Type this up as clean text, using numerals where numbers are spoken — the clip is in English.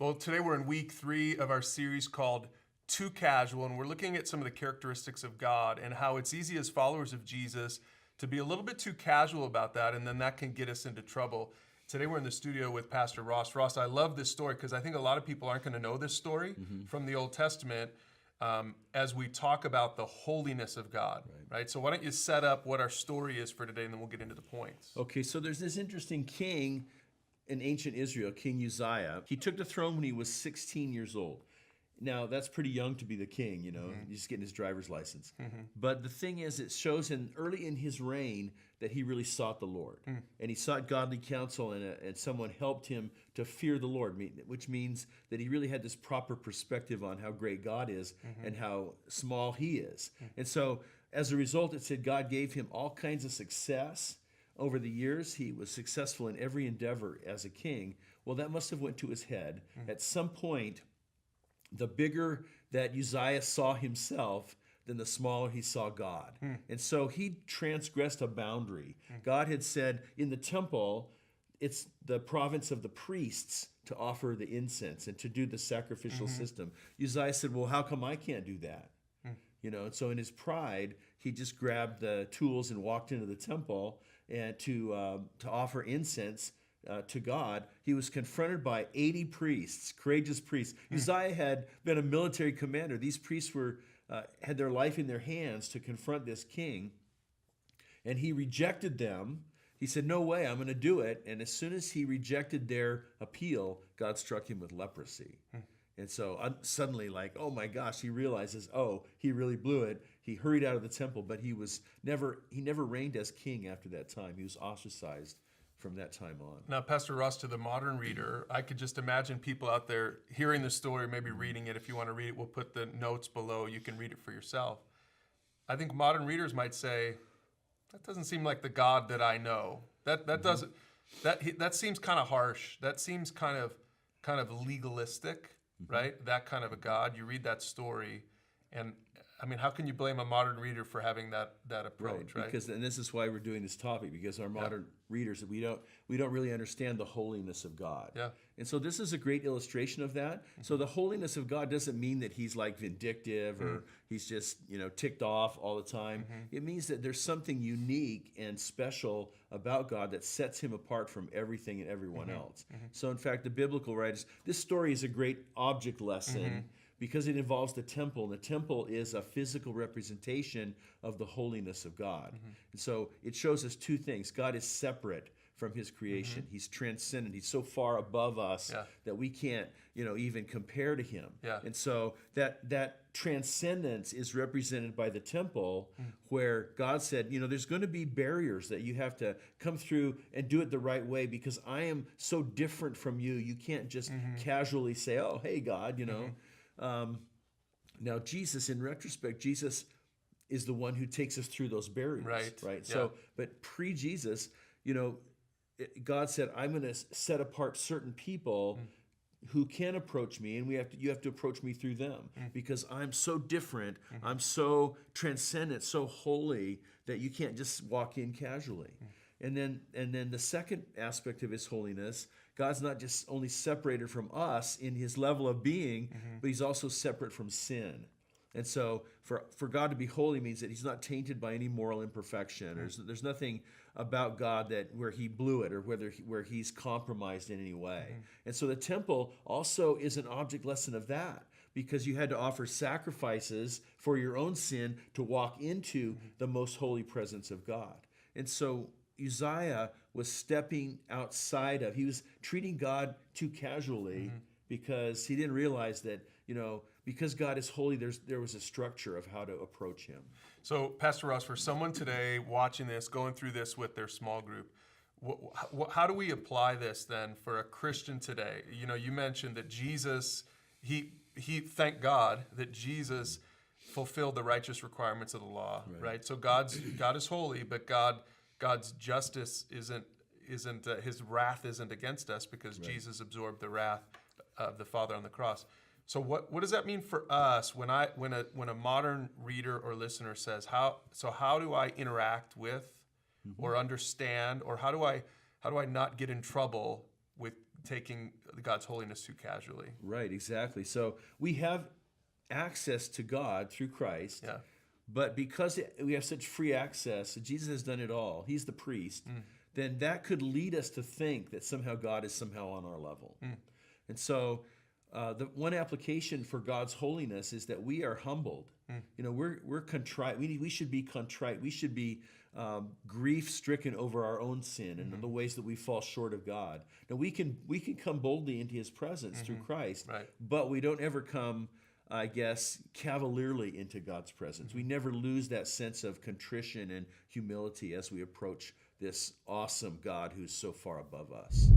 Well, today we're in week 3 of our series called Too Casual, and we're looking at some of the characteristics of God and how it's easy as followers of Jesus to be a little bit too casual about that, and then that can get us into trouble. Today we're in the studio with Pastor Ross. Ross, I love this story because I think a lot of people aren't going to know this story from the Old Testament as we talk about the holiness of God, right? So why don't you set up what our story is for today, and then we'll get into the points. Okay, so there's this interesting king in ancient Israel, King Uzziah. He took the throne when he was 16 years old. Now, that's pretty young to be the king, you know, he's just getting his driver's license. But the thing is, it shows early in his reign that he really sought the Lord. And he sought godly counsel, and someone helped him to fear the Lord, which means that he really had this proper perspective on how great God is and how small he is. And so, as a result, it said God gave him all kinds of success. Over the years, he was successful in every endeavor as a king. Well, that must have went to his head. At some point, the bigger that Uzziah saw himself, then the smaller he saw God. And so he transgressed a boundary. God had said in the temple, it's the province of the priests to offer the incense and to do the sacrificial system. Uzziah said, well, how come I can't do that? You know, and so in his pride, he just grabbed the tools and walked into the temple and to offer incense to God. He was confronted by 80 priests, courageous priests. Uzziah had been a military commander. These priests had their life in their hands to confront this king, and he rejected them. He said, no way, I'm going to do it. And as soon as he rejected their appeal, God struck him with leprosy. And so suddenly, like, oh my gosh, he realizes, oh, he really blew it. He hurried out of the temple, but he never reigned as king after that time. He was ostracized from that time on. Now, Pastor Ross, to the modern reader, I could just imagine people out there hearing the story, maybe reading it. If you want to read it, we'll put the notes below. You can read it for yourself. I think modern readers might say, that doesn't seem like the God that I know. That seems kind of harsh. That seems kind of legalistic. Right? That kind of a God. You read that story, and I mean, how can you blame a modern reader for having that approach, right? Because, and this is why we're doing this topic, because our modern readers, we don't really understand the holiness of God. Yeah. And so this is a great illustration of that. So the holiness of God doesn't mean that he's like vindictive or he's just, ticked off all the time. It means that there's something unique and special about God that sets him apart from everything and everyone else. So in fact, the biblical writers, this story is a great object lesson because it involves the temple. And the temple is a physical representation of the holiness of God. And so it shows us two things. God is separate from his creation. He's transcendent. He's so far above us that we can't, even compare to him. And so that transcendence is represented by the temple, where God said, there's going to be barriers that you have to come through and do it the right way because I am so different from you. You can't just casually say, oh, hey, God, Now, Jesus, in retrospect, Jesus is the one who takes us through those barriers. Right? Yeah. So, but pre-Jesus, God said, I'm going to set apart certain people who can approach me, and you have to approach me through them because I'm so different. I'm so transcendent, so holy that you can't just walk in casually. And then the second aspect of his holiness, God's not just only separated from us in his level of being, but he's also separate from sin. And so for God to be holy means that he's not tainted by any moral imperfection. There's nothing about God where he blew it or where he's compromised in any way. And so the temple also is an object lesson of that, because you had to offer sacrifices for your own sin to walk into the most holy presence of God. And so Uzziah was stepping outside he was treating God too casually because he didn't realize that, because God is holy, there was a structure of how to approach him. So, Pastor Ross, for someone today watching this, going through this with their small group, how do we apply this then for a Christian today? You mentioned that Jesus, he thank God that Jesus fulfilled the righteous requirements of the law, right? So God is holy, but God's justice isn't his wrath isn't against us because Jesus absorbed the wrath of the Father on the cross. So what does that mean for us when a modern reader or listener says how do I interact with or understand, or how do I not get in trouble with taking God's holiness too casually. Right, exactly. So we have access to God through Christ. Yeah. But because we have such free access, Jesus has done it all, he's the priest, then that could lead us to think that somehow God is somehow on our level. And so the one application for God's holiness is that we are humbled. You know, we're contrite. We should be contrite. We should be grief-stricken over our own sin and the ways that we fall short of God. Now, we can come boldly into his presence through Christ, Right. but we don't ever come, I guess, cavalierly into God's presence. We never lose that sense of contrition and humility as we approach this awesome God who's so far above us.